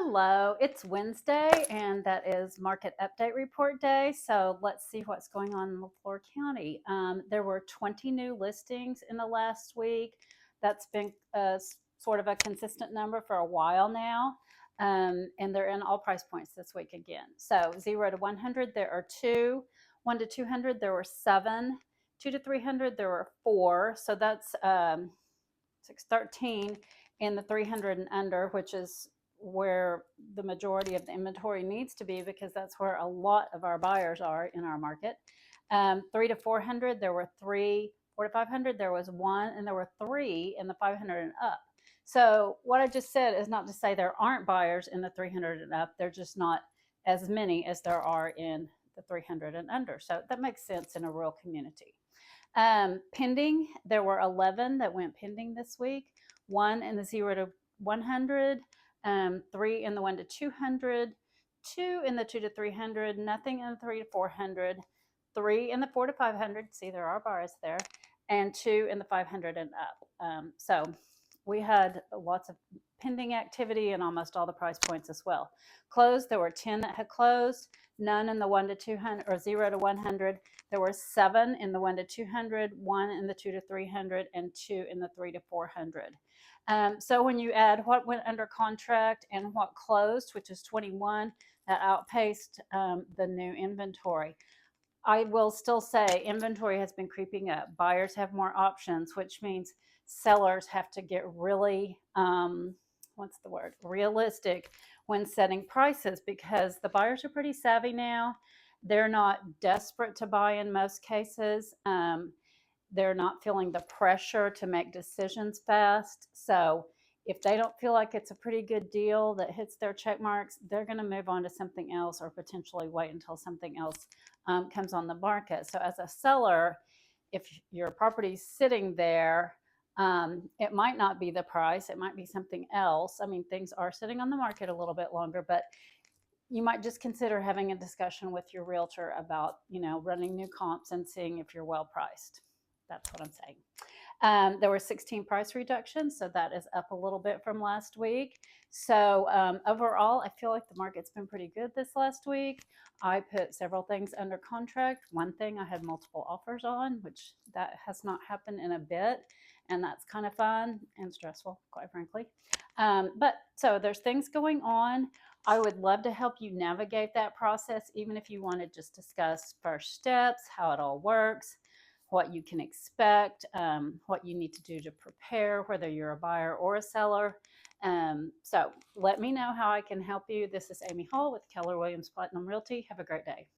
Hello, it's Wednesday and that is market update report day. So let's see what's going on in LaFleur County. There were 20 new listings in the last week. That's been sort of a consistent number for a while now. And they're in all price points this week again. So 0 to 100, there are two. 1 to 200, there were seven. 2 to 300, there were four. So that's 613 in the 300 and under, which is where the majority of the inventory needs to be because that's where a lot of our buyers are in our market. 3 to 400, there were three. 4 to 500, there was one, and there were three in the 500 and up. So what I just said is not to say there aren't buyers in the 300 and up. They're just not as many as there are in the 300 and under. So that makes sense in a rural community. Pending, there were 11 that went pending this week. One in the 0 to 100, three in the 1 to 200, two in the 2 to 300, nothing in the 3 to 400, three in the 4 to 500. See, there are bars there, and two in the 500 and up. So we had lots of pending activity in almost all the price points as well. Closed, there were 10 that had closed, none in the 1 to 200 or 0 to 100. There were seven in the 1 to 200, one in the 2 to 300, and two in the 3 to 400. So when you add what went under contract and what closed, which is 21, that outpaced the new inventory. I will still say inventory has been creeping up. Buyers have more options, which means sellers have to get really, realistic when setting prices because the buyers are pretty savvy now. They're not desperate to buy in most cases. They're not feeling the pressure to make decisions fast. So if they don't feel like it's a pretty good deal that hits their check marks, they're going to move on to something else or potentially wait until something else comes on the market. So as a seller, if your property's sitting there, it might not be the price. It might be something else. I mean, things are sitting on the market a little bit longer, but you might just consider having a discussion with your realtor about, running new comps and seeing if you're well priced. That's what I'm saying. There were 16 price reductions, so that is up a little bit from last week. So overall, I feel like the market's been pretty good this last week. I put several things under contract. One thing I had multiple offers on, which that has not happened in a bit, and that's kind of fun and stressful, quite frankly. But so there's things going on. I would love to help you navigate that process, even if you want to just discuss first steps, how it all works, what you can expect, what you need to do to prepare, whether you're a buyer or a seller. So let me know how I can help you. This is Amy Hall with Keller Williams Platinum Realty. Have a great day.